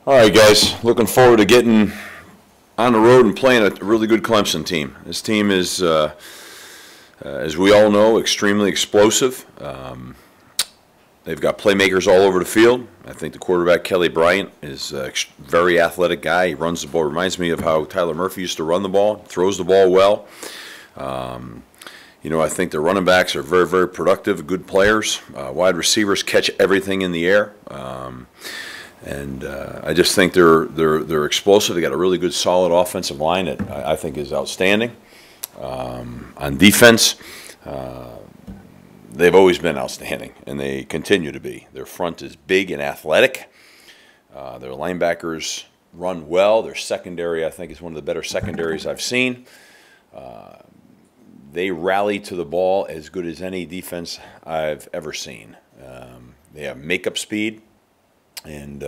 All right, guys. Looking forward to getting on the road and playing a really good Clemson team. This team is, as we all know, extremely explosive. They've got playmakers all over the field. I think the quarterback, Kelly Bryant, is a very athletic guy. He runs the ball. Reminds me of how Tyler Murphy used to run the ball. Throws the ball well. I think the running backs are very, very productive, good players. Wide receivers catch everything in the air. And I just think they're explosive. They got a really good, solid offensive line that I think is outstanding. On defense, they've always been outstanding, and they continue to be. Their front is big and athletic. Their linebackers run well. Their secondary, I think, is one of the better secondaries I've seen. They rally to the ball as good as any defense I've ever seen. They have makeup speed. And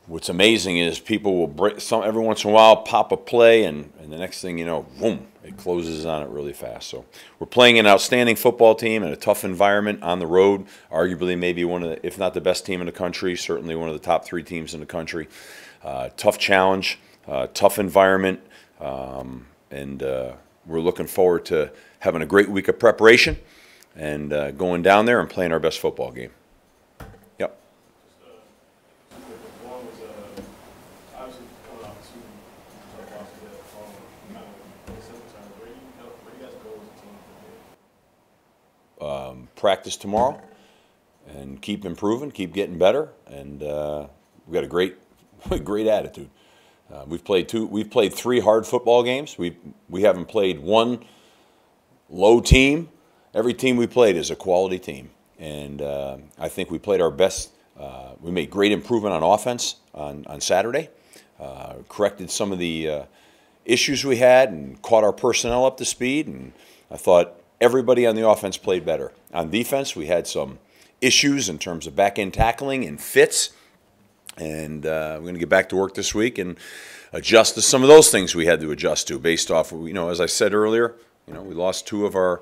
what's amazing is people will break every once in a while, pop a play, and the next thing you know, boom, it closes on it really fast. So we're playing an outstanding football team in a tough environment on the road, arguably maybe one of the, if not the best team in the country, certainly one of the top 3 teams in the country. Tough challenge, tough environment, and we're looking forward to having a great week of preparation and going down there and playing our best football game. Practice tomorrow and keep improving, keep getting better, and we've got a great attitude. We've played 3 hard football games. We haven't played one low team. Every team we played is a quality team, and I think we played our best. We made great improvement on offense on Saturday. Corrected some of the issues we had and caught our personnel up to speed, and I thought everybody on the offense played better. On defense, we had some issues in terms of back-end tackling and fits, and we're going to get back to work this week and adjust to some of those things we had to adjust to based off of, as I said earlier, we lost 2 of our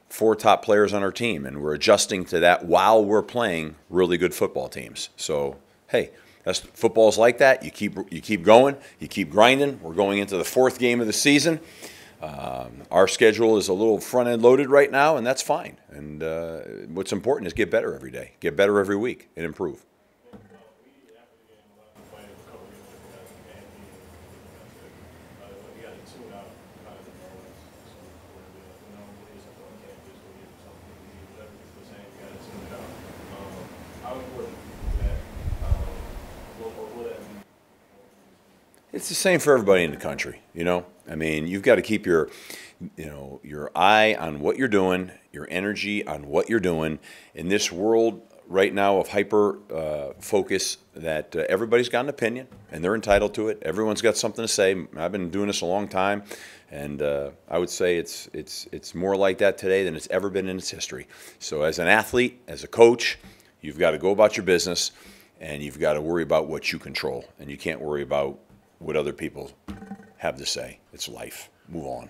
4 top players on our team, and we're adjusting to that while we're playing really good football teams. So, hey, football's like that. You keep going, you keep grinding. We're going into the 4th game of the season. Our schedule is a little front-end loaded right now, and that's fine. And what's important is get better every day, get better every week, and improve. It's the same for everybody in the country, I mean, you've got to keep your eye on what you're doing, your energy on what you're doing. In this world right now of hyper focus that everybody's got an opinion, and they're entitled to it. Everyone's got something to say. I've been doing this a long time, and I would say it's more like that today than it's ever been in its history. So as an athlete, as a coach, you've got to go about your business, and you've got to worry about what you control, and you can't worry about what other people have to say. It's life. Move on.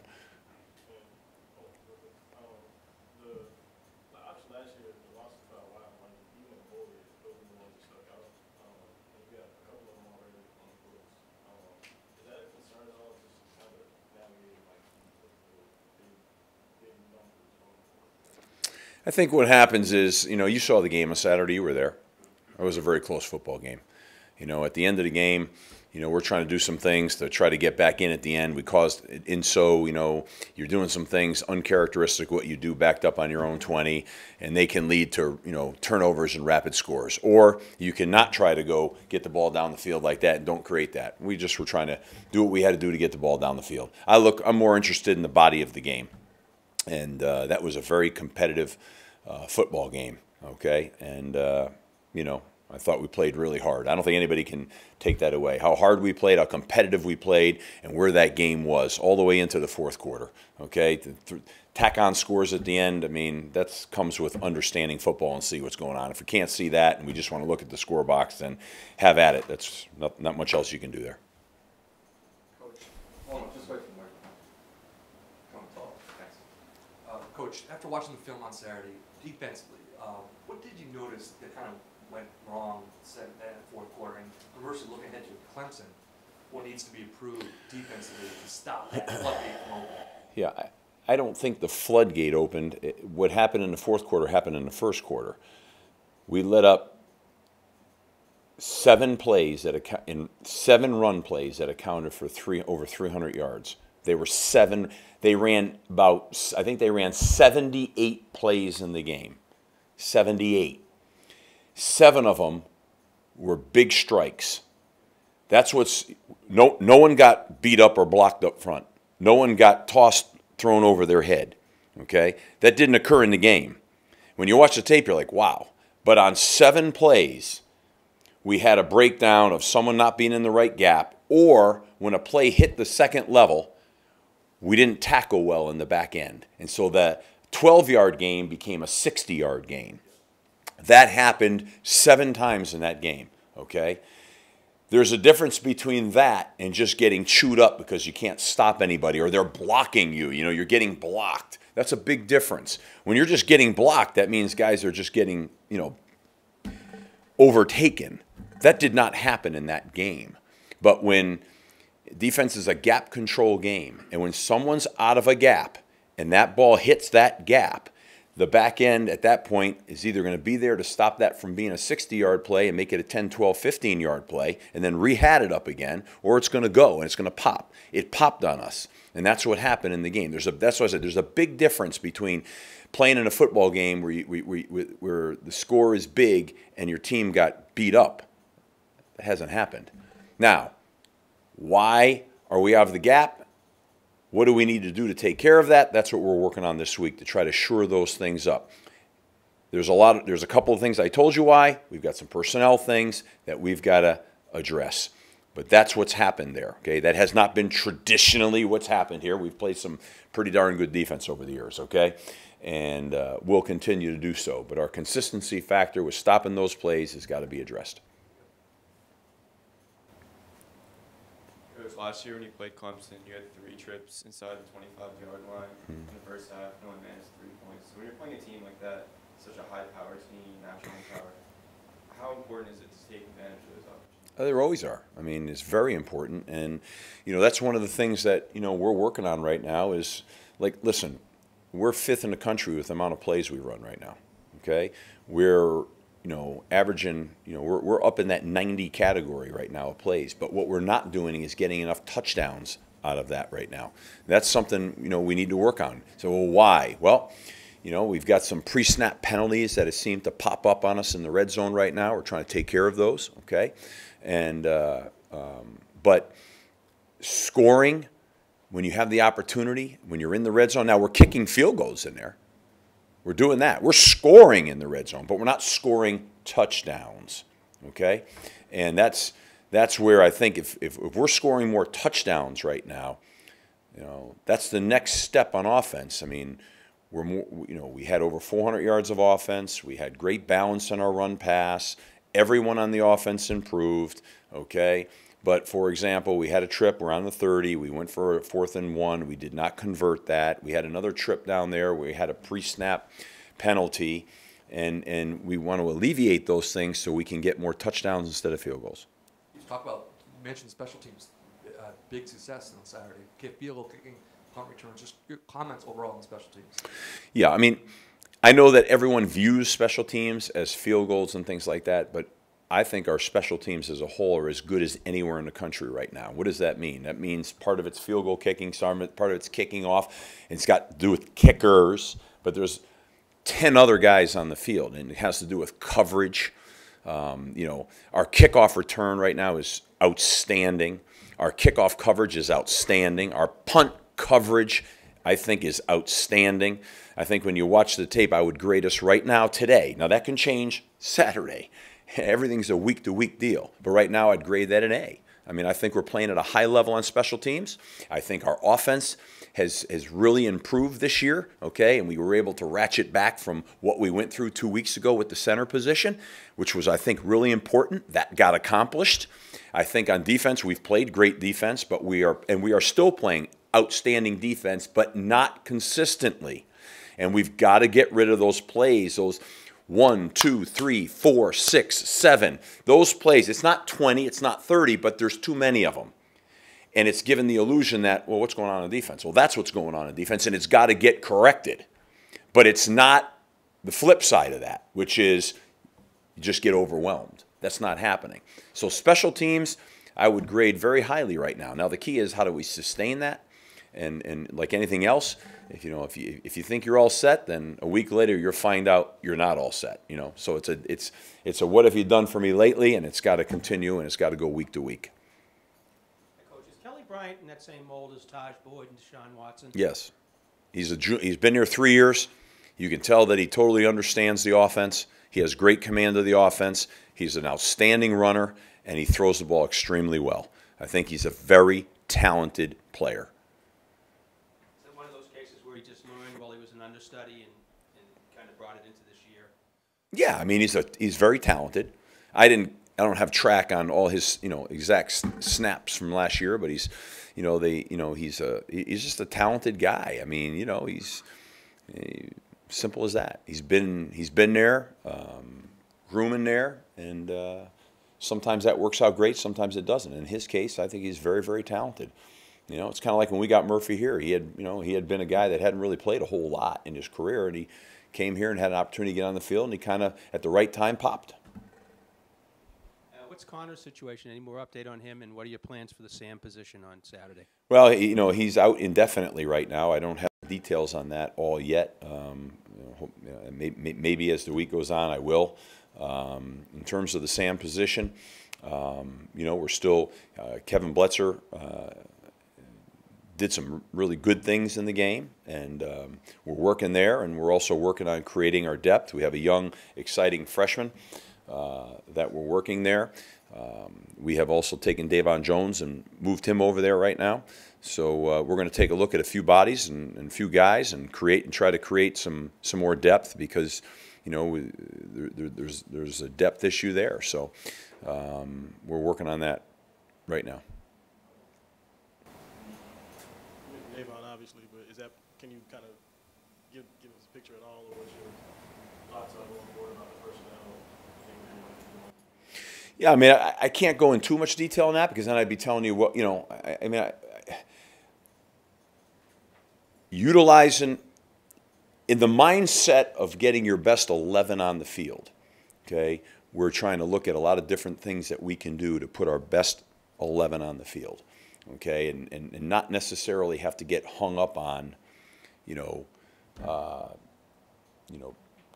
I think what happens is, you saw the game on Saturday. You were there. It was a very close football game. At the end of the game, we're trying to do some things to try to get back in at the end. We caused it in, so, you're doing some things uncharacteristic what you do backed up on your own 20, and they can lead to, turnovers and rapid scores. Or you cannot try to go get the ball down the field like that and don't create that. We just were trying to do what we had to do to get the ball down the field. I'm more interested in the body of the game. And that was a very competitive football game, okay? And, I thought we played really hard. I don't think anybody can take that away. How hard we played, how competitive we played, and where that game was all the way into the 4th quarter, okay? To tack on scores at the end, I mean, that comes with understanding football and see what's going on. If we can't see that and we just want to look at the score box, then have at it. That's not much else you can do there. Coach, hold on, just wait for the microphone. Come on, talk. Thanks. Coach, after watching the film on Saturday, defensively, what did you notice that kind of went wrong in the fourth quarter? And conversely, looking ahead to Clemson, what needs to be improved defensively to stop that floodgate from opening? Yeah, I don't think the floodgate opened. What happened in the fourth quarter happened in the first quarter. We let up 7 plays in 7 run plays that accounted for over 300 yards. They were 7. They ran I think they ran 78 plays in the game. 78. 7 of them were big strikes. That's what's no one got beat up or blocked up front. No one got thrown over their head. Okay? That didn't occur in the game. When you watch the tape, you're like, wow. But on 7 plays, we had a breakdown of someone not being in the right gap, or when a play hit the second level, we didn't tackle well in the back end. And so the 12-yard gain became a 60-yard gain. That happened 7 times in that game, okay? There's a difference between that and just getting chewed up because you can't stop anybody or they're blocking you. You know, you're getting blocked. That's a big difference. When you're just getting blocked, that means guys are just getting, you know, overtaken. That did not happen in that game. But when defense is a gap control game, and when someone's out of a gap and that ball hits that gap, the back end at that point is either going to be there to stop that from being a 60-yard play and make it a 10, 12, 15-yard play and then re-hat it up again, or it's going to go and it's going to pop. It popped on us, and that's what happened in the game. That's what I said. There's a big difference between playing in a football game where the score is big and your team got beat up. That hasn't happened. Now, why are we out of the gap? What do we need to do to take care of that? That's what we're working on this week to try to shore those things up. There's a couple of things I told you why. We've got some personnel things that we've got to address. But that's what's happened there. Okay, that has not been traditionally what's happened here. We've played some pretty darn good defense over the years. Okay, and we'll continue to do so. But our consistency factor with stopping those plays has got to be addressed. Last year when you played Clemson, you had 3 trips inside the 25-yard line in the first half, no one managed 3 points. So when you're playing a team like that, such a high-power team, national power, how important is it to take advantage of those opportunities? There always are. I mean, it's very important, and you know that's one of the things that we're working on right now. Is like, listen, we're 5th in the country with the amount of plays we run right now. Okay, we're averaging, we're up in that 90 category right now of plays. But what we're not doing is getting enough touchdowns out of that right now. That's something, we need to work on. So why? Well, we've got some pre-snap penalties that seem to pop up on us in the red zone right now. We're trying to take care of those, okay? And but scoring, when you have the opportunity, when you're in the red zone, now we're kicking field goals in there. We're doing that. We're scoring in the red zone, but we're not scoring touchdowns, okay? And that's where I think if we're scoring more touchdowns right now, that's the next step on offense. I mean, we're more, we had over 400 yards of offense. We had great balance in our run pass. Everyone on the offense improved, okay? But, for example, we had a trip around the 30. We went for a 4th and 1. We did not convert that. We had another trip down there where we had a pre-snap penalty, and we want to alleviate those things so we can get more touchdowns instead of field goals. You mentioned special teams, big success on Saturday. Field goal kicking, punt returns, just your comments overall on special teams. Yeah, I mean, I know that everyone views special teams as field goals and things like that, but I think our special teams as a whole are as good as anywhere in the country right now. What does that mean? That means part of it's field goal kicking, part of it's kicking off. It's got to do with kickers, but there's 10 other guys on the field, and it has to do with coverage. Our kickoff return right now is outstanding. Our kickoff coverage is outstanding. Our punt coverage, I think, is outstanding. I think when you watch the tape, I would grade us right now today. Now, that can change Saturday. Everything's a week-to-week deal. But right now, I'd grade that an A. I mean, I think we're playing at a high level on special teams. I think our offense has really improved this year, okay? And we were able to ratchet back from what we went through 2 weeks ago with the center position, which was, I think, really important. That got accomplished. I think on defense, we've played great defense, but we are still playing outstanding defense, but not consistently. And we've got to get rid of those plays, 1, 2, 3, 4, 6, 7. Those plays, it's not 20, it's not 30, but there's too many of them. And it's given the illusion that, well, what's going on in defense? Well, that's what's going on in defense, and it's got to get corrected. But it's not the flip side of that, which is you just get overwhelmed. That's not happening. So special teams, I would grade very highly right now. Now the key is, how do we sustain that? And like anything else, if you think you're all set, then a week later you'll find out you're not all set. So it's a what have you done for me lately, and it's got to continue, and it's got to go week to week. Coach, is Kelly Bryant in that same mold as Taj Boyd and Deshaun Watson? Yes, he's been here 3 years. You can tell that he totally understands the offense. He has great command of the offense. He's an outstanding runner, and he throws the ball extremely well. I think he's a very talented player. Is that one of those cases where he just learned while he was an understudy and kind of brought it into this year? Yeah, I mean he's very talented. I don't have track on all his exact snaps from last year, but he's just a talented guy. I mean he's simple as that. He's been there, grooming there, and sometimes that works out great, sometimes it doesn't. In his case, I think he's very, very talented. It's kind of like when we got Murphy here. He had been a guy that hadn't really played a whole lot in his career, and he came here and had an opportunity to get on the field, and he kind of at the right time popped. What's Connor's situation? Any more update on him, and what are your plans for the Sam position on Saturday? Well, he's out indefinitely right now. I don't have details on that all yet. Maybe as the week goes on, I will. In terms of the Sam position, we're still Kevin Bletzer did some really good things in the game, and we're working there, and we're also working on creating our depth. We have a young, exciting freshman that we're working there. We have also taken Davon Jones and moved him over there right now. So we're going to take a look at a few bodies and a few guys and try to create some more depth, because there's a depth issue there. So we're working on that right now. Davon, obviously, but can you kind of give us a picture at all, or what's your thoughts on going forward about the personnel? Yeah, I mean, I can't go in too much detail on that, because then I'd be telling you what, utilizing in the mindset of getting your best 11 on the field, okay, we're trying to look at a lot of different things that we can do to put our best 11 on the field, okay, and not necessarily have to get hung up on,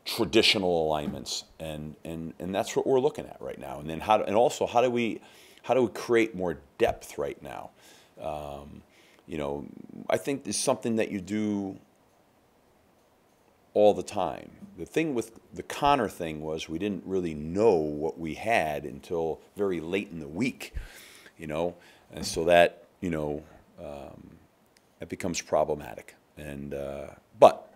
traditional alignments, and that's what we're looking at right now. And then how do we create more depth right now? I think it's something that you do all the time. The thing with the Connor thing was we didn't really know what we had until very late in the week, and so that that becomes problematic. And but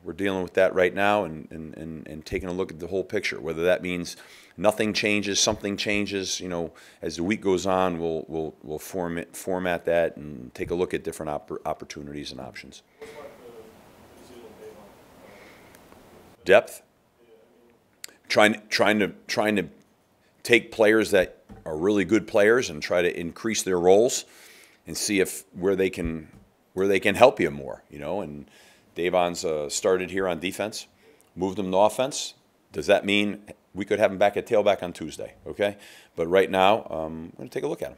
we're dealing with that right now, and taking a look at the whole picture. Whether that means nothing changes, something changes, as the week goes on, we'll format that and take a look at different opportunities and options. Depth. Trying to take players that are really good players and try to increase their roles, and see where they can help you more, and Davon's started here on defense, moved him to offense. Does that mean we could have him back at tailback on Tuesday? Okay, but right now I'm going to take a look at him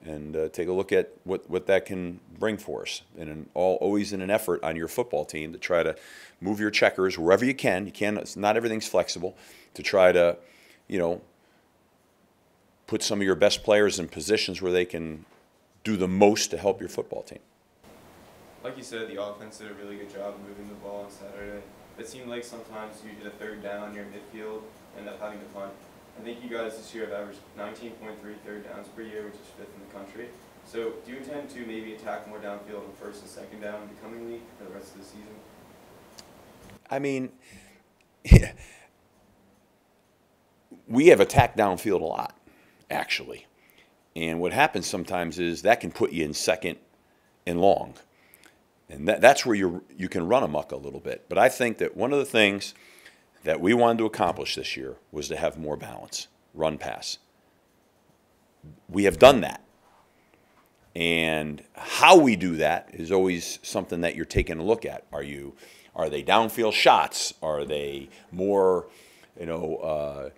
and take a look at what that can bring for us. And always in an effort on your football team to try to move your checkers wherever you can. Not everything's flexible. To try to, put some of your best players in positions where they can do the most to help your football team. Like you said, the offense did a really good job moving the ball on Saturday. It seemed like sometimes you did a third down near midfield and end up having to punt. I think you guys this year have averaged 19.3 third downs per year, which is 5th in the country. So do you intend to maybe attack more downfield on first and second down in the coming week for the rest of the season? I mean, we have attacked downfield a lot, actually. And what happens sometimes is that can put you in second and long. And that's where you can run amok a little bit. But I think that one of the things that we wanted to accomplish this year was to have more balance, run pass. We have done that. And how we do that is always something that you're taking a look at. Are they downfield shots? Are they more,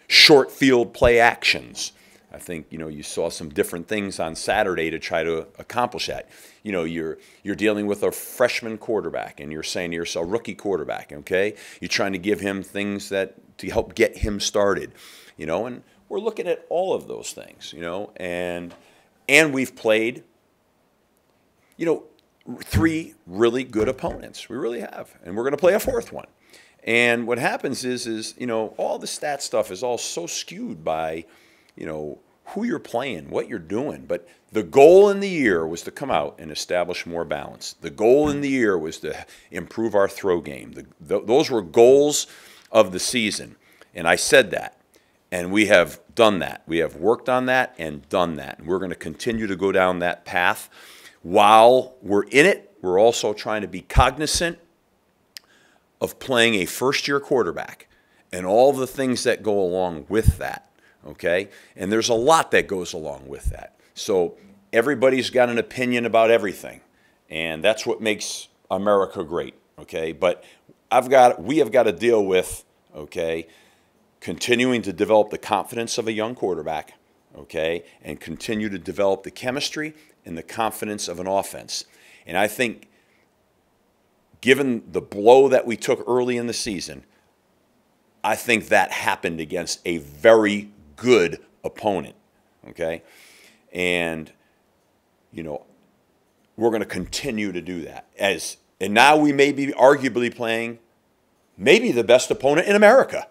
short field play actions? I think, you saw some different things on Saturday to try to accomplish that. You're dealing with a freshman quarterback, and you're saying to yourself, rookie quarterback, okay? You're trying to give him things to help get him started, and we're looking at all of those things, and we've played, 3 really good opponents. We really have, and we're going to play a 4th one. And what happens is all the stat stuff is all so skewed by, who you're playing, what you're doing. But the goal in the year was to come out and establish more balance. The goal in the year was to improve our throw game. Those were goals of the season. And I said that. And we have done that. We have worked on that and done that. And we're going to continue to go down that path. While we're in it, we're also trying to be cognizant of playing a first-year quarterback and all the things that go along with that, okay? And there's a lot that goes along with that. So everybody's got an opinion about everything, and that's what makes America great, okay? But we have got to deal with, okay, continuing to develop the confidence of a young quarterback, okay, and continue to develop the chemistry and the confidence of an offense. And I think given the blow that we took early in the season, I think that happened against a very good opponent, okay? And, we're going to continue to do that. And now we may be arguably playing maybe the best opponent in America,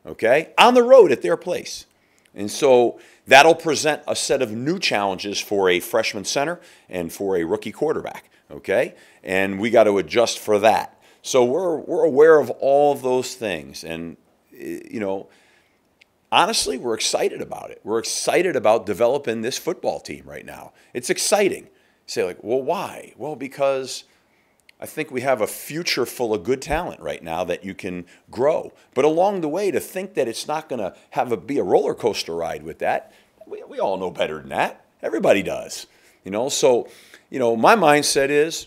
okay, on the road at their place. And so that'll present a set of new challenges for a freshman center and for a rookie quarterback, okay? And we got to adjust for that. So we're aware of all of those things. And, honestly, we're excited about it. We're excited about developing this football team right now. It's exciting. You say, well, why? Well, because I think we have a future full of good talent right now that you can grow. But along the way, to think that it's not going to be a roller coaster ride with that, we all know better than that. Everybody does. So, my mindset is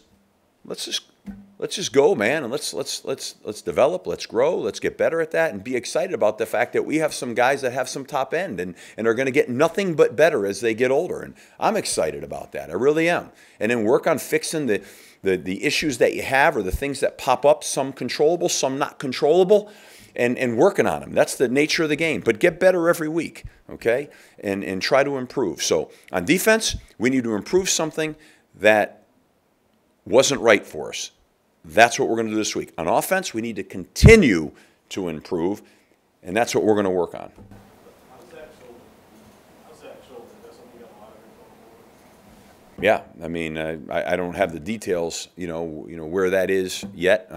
let's just go, man, and let's develop, let's grow, let's get better at that, and be excited about the fact that we have some guys that have some top end and are going to get nothing but better as they get older. And I'm excited about that. I really am. And then work on fixing the issues that you have or the things that pop up, some controllable, some not controllable, and working on them. That's the nature of the game. But get better every week, okay, and try to improve. So on defense, we need to improve something that wasn't right for us. That's what we're going to do this week. On offense, we need to continue to improve, and that's what we're going to work on. How's that shoulder? That's something you got a lot of Yeah, I mean, I don't have the details, where that is yet.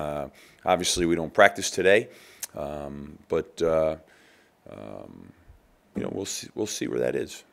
Obviously, we don't practice today, but we'll see where that is.